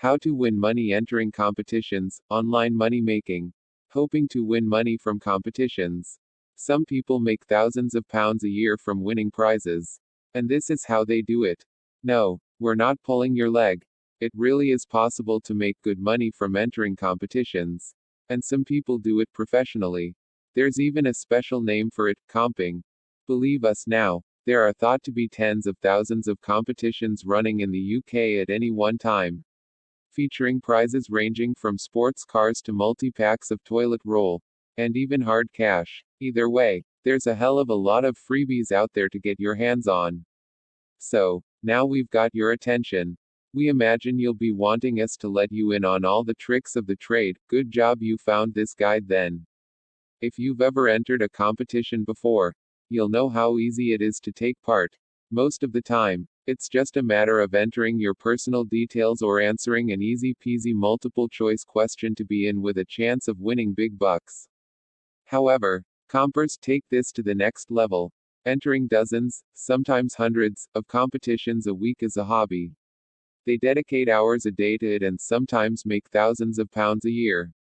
How to win money entering competitions, online money making. Hoping to win money from competitions. Some people make thousands of pounds a year from winning prizes. And this is how they do it. No, we're not pulling your leg. It really is possible to make good money from entering competitions. And some people do it professionally. There's even a special name for it, comping. Believe us now, there are thought to be tens of thousands of competitions running in the UK at any one time, featuring prizes ranging from sports cars to multi-packs of toilet roll, and even hard cash. Either way, there's a hell of a lot of freebies out there to get your hands on. So, now we've got your attention. We imagine you'll be wanting us to let you in on all the tricks of the trade. Good job you found this guide then. If you've ever entered a competition before, you'll know how easy it is to take part. Most of the time, it's just a matter of entering your personal details or answering an easy peasy multiple choice question to be in with a chance of winning big bucks. However, compers take this to the next level, entering dozens, sometimes hundreds, of competitions a week as a hobby. They dedicate hours a day to it and sometimes make thousands of pounds a year.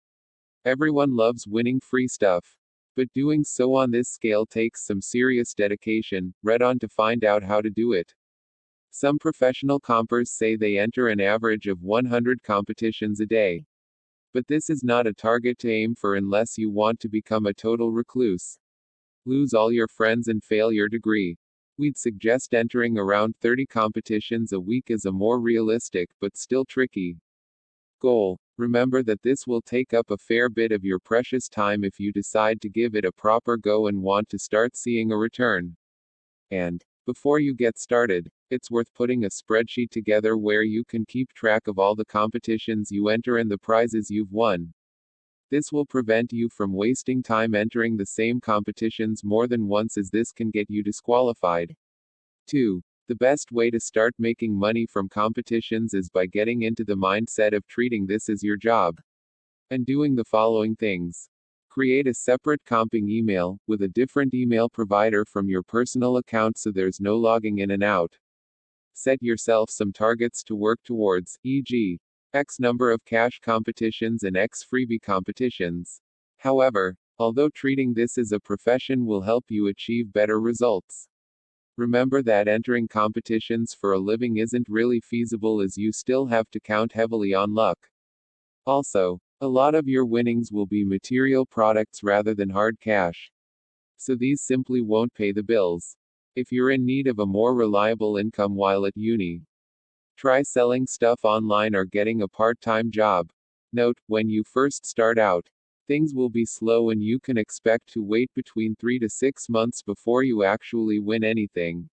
Everyone loves winning free stuff. But doing so on this scale takes some serious dedication. Read on to find out how to do it. Some professional compers say they enter an average of 100 competitions a day. But this is not a target to aim for unless you want to become a total recluse, lose all your friends and fail your degree. We'd suggest entering around 30 competitions a week as a more realistic, but still tricky, goal. Remember that this will take up a fair bit of your precious time if you decide to give it a proper go and want to start seeing a return. And, before you get started, it's worth putting a spreadsheet together where you can keep track of all the competitions you enter and the prizes you've won. This will prevent you from wasting time entering the same competitions more than once, as this can get you disqualified. 2. The best way to start making money from competitions is by getting into the mindset of treating this as your job. And doing the following things. Create a separate comping email, with a different email provider from your personal account so there's no logging in and out. Set yourself some targets to work towards, e.g., X number of cash competitions and X freebie competitions. However, although treating this as a profession will help you achieve better results, remember that entering competitions for a living isn't really feasible, as you still have to count heavily on luck. Also, a lot of your winnings will be material products rather than hard cash. So these simply won't pay the bills. If you're in need of a more reliable income while at uni, try selling stuff online or getting a part-time job. Note, when you first start out, things will be slow and you can expect to wait between 3 to 6 months before you actually win anything.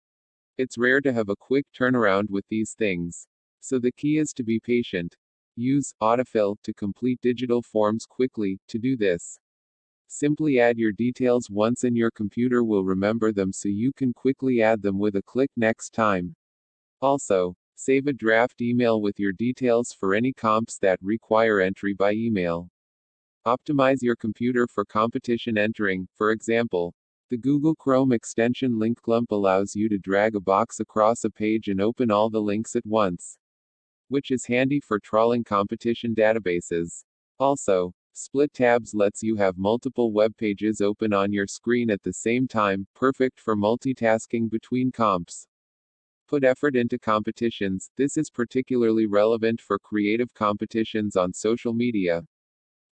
It's rare to have a quick turnaround with these things. So the key is to be patient. Use autofill to complete digital forms quickly. To do this, simply add your details once and your computer will remember them so you can quickly add them with a click next time. Also, save a draft email with your details for any comps that require entry by email. Optimize your computer for competition entering. For example, the Google Chrome extension Link Clump allows you to drag a box across a page and open all the links at once, which is handy for trawling competition databases. Also, Split Tabs lets you have multiple web pages open on your screen at the same time, perfect for multitasking between comps. Put effort into competitions. This is particularly relevant for creative competitions on social media.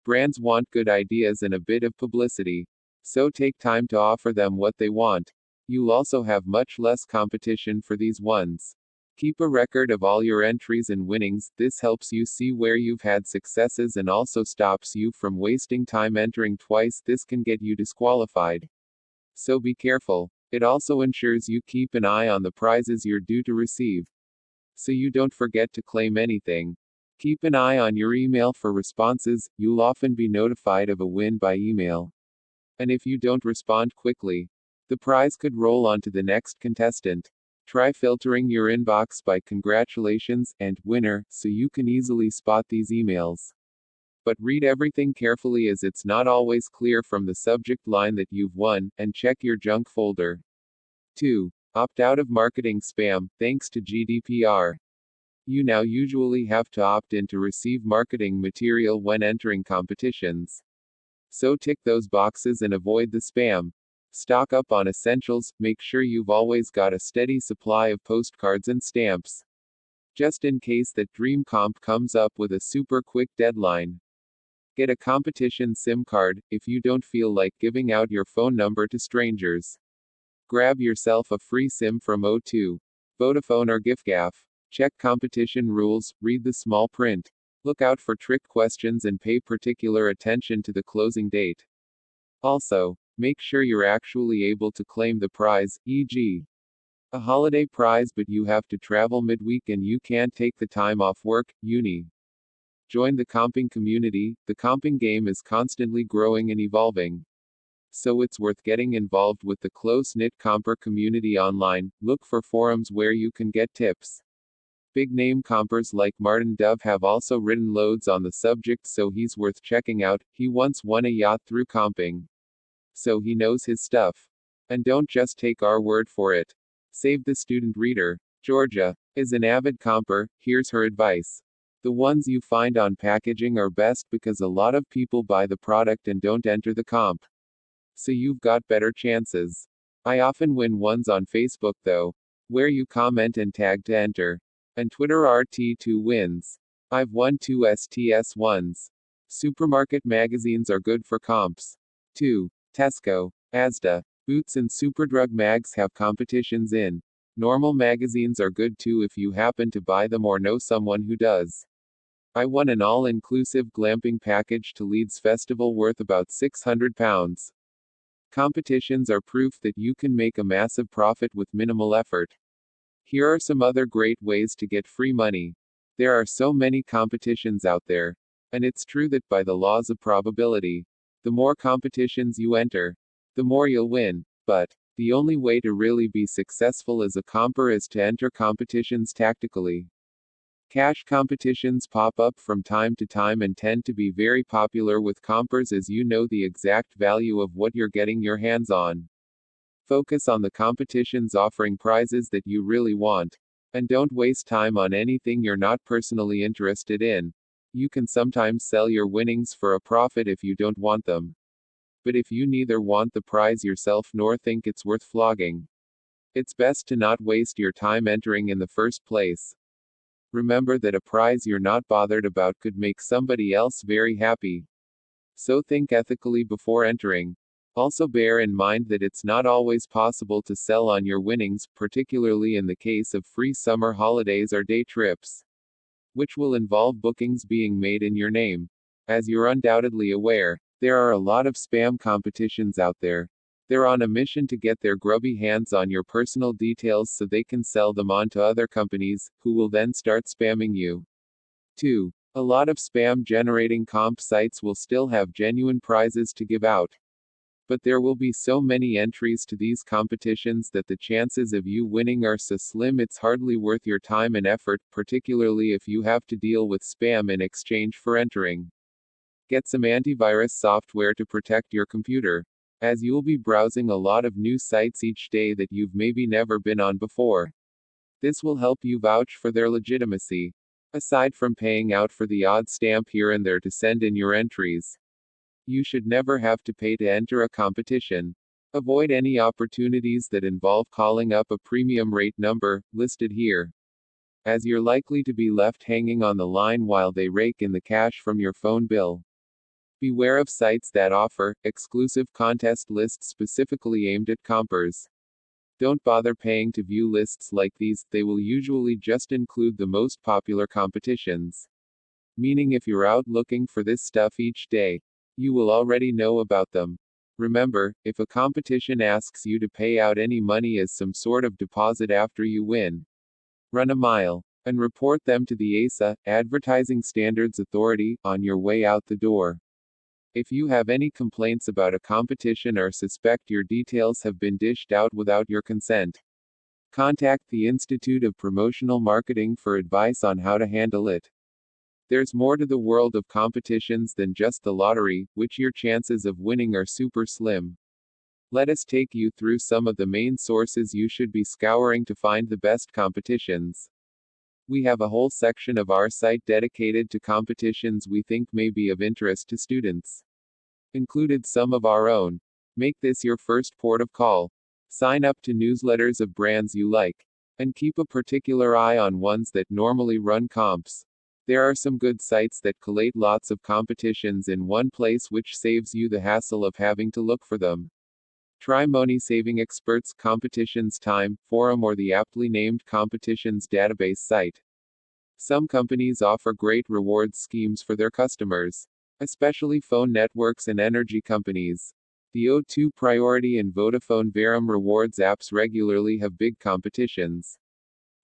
Brands want good ideas and a bit of publicity. So take time to offer them what they want. You'll also have much less competition for these ones. Keep a record of all your entries and winnings. This helps you see where you've had successes and also stops you from wasting time entering twice. This can get you disqualified. So be careful. It also ensures you keep an eye on the prizes you're due to receive, so you don't forget to claim anything. Keep an eye on your email for responses. You'll often be notified of a win by email. And if you don't respond quickly, the prize could roll on to the next contestant. Try filtering your inbox by congratulations and winner so you can easily spot these emails. But read everything carefully, as it's not always clear from the subject line that you've won, and check your junk folder. 2. Opt out of marketing spam, thanks to GDPR. You now usually have to opt in to receive marketing material when entering competitions. So tick those boxes and avoid the spam. Stock up on essentials, make sure you've always got a steady supply of postcards and stamps. Just in case that dream comp comes up with a super quick deadline. Get a competition SIM card, if you don't feel like giving out your phone number to strangers. Grab yourself a free SIM from O2, Vodafone or giffgaff. Check competition rules, read the small print. Look out for trick questions and pay particular attention to the closing date. Also, make sure you're actually able to claim the prize, e.g., a holiday prize, but you have to travel midweek and you can't take the time off work, uni. Join the comping community. The comping game is constantly growing and evolving. So it's worth getting involved with the close-knit comper community online. Look for forums where you can get tips. Big name compers like Martin Dove have also written loads on the subject, so he's worth checking out. He once won a yacht through comping. So he knows his stuff. And don't just take our word for it. Save the student reader. Georgia is an avid comper. Here's her advice. The ones you find on packaging are best because a lot of people buy the product and don't enter the comp. So you've got better chances. I often win ones on Facebook though, where you comment and tag to enter. And Twitter RT2 wins. I've won 2 STS ones. Supermarket magazines are good for comps. 2. Tesco, Asda, Boots and Superdrug mags have competitions in. Normal magazines are good too if you happen to buy them or know someone who does. I won an all-inclusive glamping package to Leeds Festival worth about £600. Competitions are proof that you can make a massive profit with minimal effort. Here are some other great ways to get free money. There are so many competitions out there. And it's true that by the laws of probability, the more competitions you enter, the more you'll win. But the only way to really be successful as a comper is to enter competitions tactically. Cash competitions pop up from time to time and tend to be very popular with compers as you know the exact value of what you're getting your hands on. Focus on the competitions offering prizes that you really want. And don't waste time on anything you're not personally interested in. You can sometimes sell your winnings for a profit if you don't want them. But if you neither want the prize yourself nor think it's worth flogging, it's best to not waste your time entering in the first place. Remember that a prize you're not bothered about could make somebody else very happy. So think ethically before entering. Also bear in mind that it's not always possible to sell on your winnings, particularly in the case of free summer holidays or day trips, which will involve bookings being made in your name. As you're undoubtedly aware, there are a lot of spam competitions out there. They're on a mission to get their grubby hands on your personal details so they can sell them on to other companies, who will then start spamming you. 2. A lot of spam generating comp sites will still have genuine prizes to give out. But there will be so many entries to these competitions that the chances of you winning are so slim it's hardly worth your time and effort, particularly if you have to deal with spam in exchange for entering. Get some antivirus software to protect your computer, as you'll be browsing a lot of new sites each day that you've maybe never been on before. This will help you vouch for their legitimacy, aside from paying out for the odd stamp here and there to send in your entries. You should never have to pay to enter a competition. Avoid any opportunities that involve calling up a premium rate number, listed here, as you're likely to be left hanging on the line while they rake in the cash from your phone bill. Beware of sites that offer exclusive contest lists specifically aimed at compers. Don't bother paying to view lists like these, they will usually just include the most popular competitions. Meaning if you're out looking for this stuff each day, you will already know about them. Remember, if a competition asks you to pay out any money as some sort of deposit after you win, run a mile and report them to the ASA, Advertising Standards Authority, on your way out the door. If you have any complaints about a competition or suspect your details have been dished out without your consent, contact the Institute of Promotional Marketing for advice on how to handle it. There's more to the world of competitions than just the lottery, which your chances of winning are super slim. Let us take you through some of the main sources you should be scouring to find the best competitions. We have a whole section of our site dedicated to competitions we think may be of interest to students. Included some of our own. Make this your first port of call. Sign up to newsletters of brands you like. And keep a particular eye on ones that normally run comps. There are some good sites that collate lots of competitions in one place, which saves you the hassle of having to look for them. Try Money Saving Experts Competitions Time Forum or the aptly named Competitions Database site. Some companies offer great rewards schemes for their customers, especially phone networks and energy companies. The O2 Priority and Vodafone Verum rewards apps regularly have big competitions.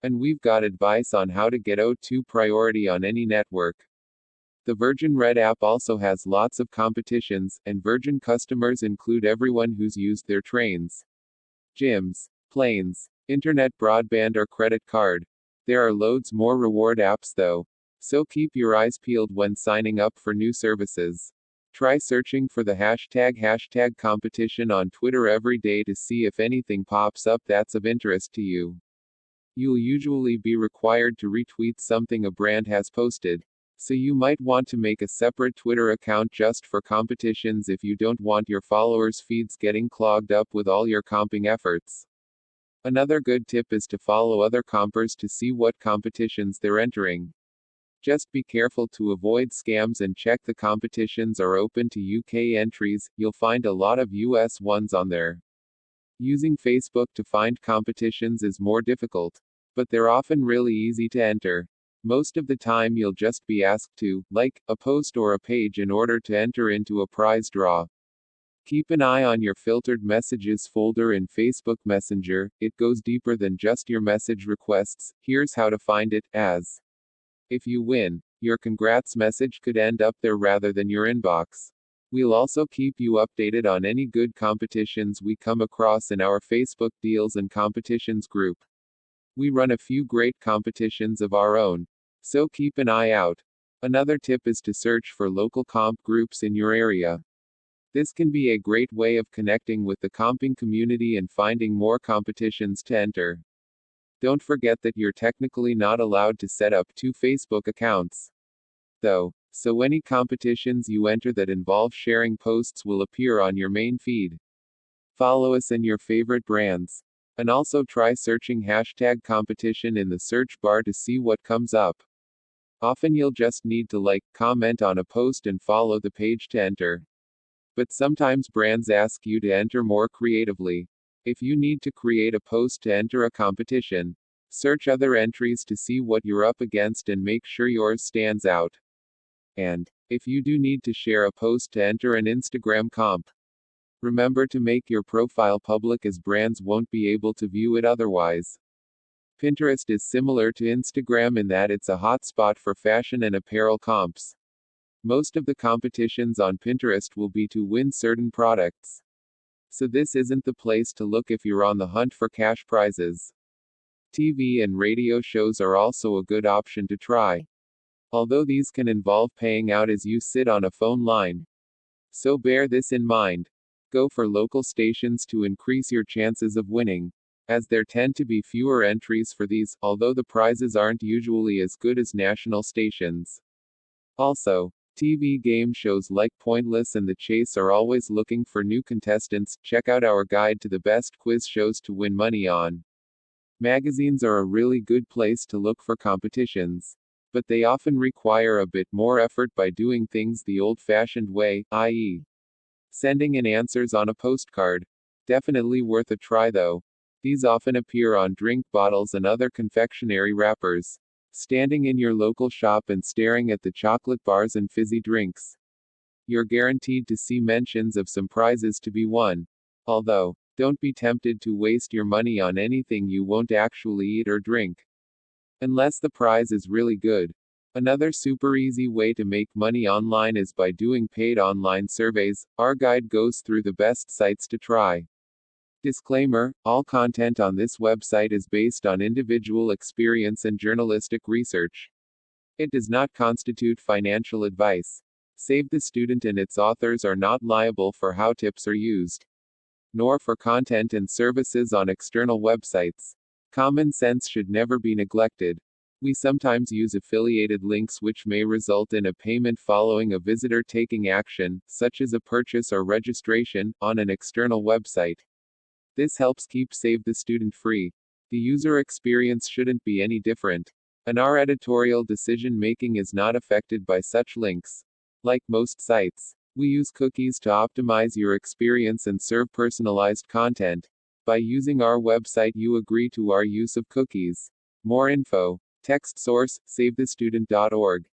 And we've got advice on how to get O2 Priority on any network. The Virgin Red app also has lots of competitions, and Virgin customers include everyone who's used their trains, gyms, planes, internet broadband or credit card. There are loads more reward apps though, so keep your eyes peeled when signing up for new services. Try searching for the hashtag competition on Twitter every day to see if anything pops up that's of interest to you. You'll usually be required to retweet something a brand has posted, so you might want to make a separate Twitter account just for competitions if you don't want your followers' feeds getting clogged up with all your comping efforts. Another good tip is to follow other compers to see what competitions they're entering. Just be careful to avoid scams and check the competitions are open to UK entries. You'll find a lot of US ones on there. Using Facebook to find competitions is more difficult, but they're often really easy to enter. Most of the time you'll just be asked to like a post or a page in order to enter into a prize draw. Keep an eye on your filtered messages folder in Facebook Messenger. It goes deeper than just your message requests. Here's how to find it, as if you win, your congrats message could end up there rather than your inbox. We'll also keep you updated on any good competitions we come across in our Facebook Deals and Competitions group. We run a few great competitions of our own, so keep an eye out. Another tip is to search for local comp groups in your area. This can be a great way of connecting with the comping community and finding more competitions to enter. Don't forget that you're technically not allowed to set up 2 Facebook accounts, though, so any competitions you enter that involve sharing posts will appear on your main feed. Follow us and your favorite brands. And also try searching hashtag competition in the search bar to see what comes up. Often you'll just need to like, comment on a post and follow the page to enter. But sometimes brands ask you to enter more creatively. If you need to create a post to enter a competition, search other entries to see what you're up against and make sure yours stands out. And if you do need to share a post to enter an Instagram comp, remember to make your profile public, as brands won't be able to view it otherwise. Pinterest is similar to Instagram in that it's a hotspot for fashion and apparel comps. Most of the competitions on Pinterest will be to win certain products. So this isn't the place to look if you're on the hunt for cash prizes. TV and radio shows are also a good option to try, although these can involve paying out as you sit on a phone line. So bear this in mind. Go for local stations to increase your chances of winning, as there tend to be fewer entries for these, although the prizes aren't usually as good as national stations. Also, TV game shows like Pointless and The Chase are always looking for new contestants. Check out our guide to the best quiz shows to win money on. Magazines are a really good place to look for competitions, but they often require a bit more effort by doing things the old-fashioned way, i.e., sending in answers on a postcard. Definitely worth a try though. These often appear on drink bottles and other confectionery wrappers. Standing in your local shop and staring at the chocolate bars and fizzy drinks, you're guaranteed to see mentions of some prizes to be won. Although, don't be tempted to waste your money on anything you won't actually eat or drink, unless the prize is really good. Another super easy way to make money online is by doing paid online surveys. Our guide goes through the best sites to try. Disclaimer: all content on this website is based on individual experience and journalistic research. It does not constitute financial advice. Save the Student and its authors are not liable for how tips are used, nor for content and services on external websites. Common sense should never be neglected. We sometimes use affiliated links which may result in a payment following a visitor taking action, such as a purchase or registration, on an external website. This helps keep Save the Student free. The user experience shouldn't be any different. And our editorial decision making is not affected by such links. Like most sites, we use cookies to optimize your experience and serve personalized content. By using our website, you agree to our use of cookies. More info. Text source, savethestudent.org.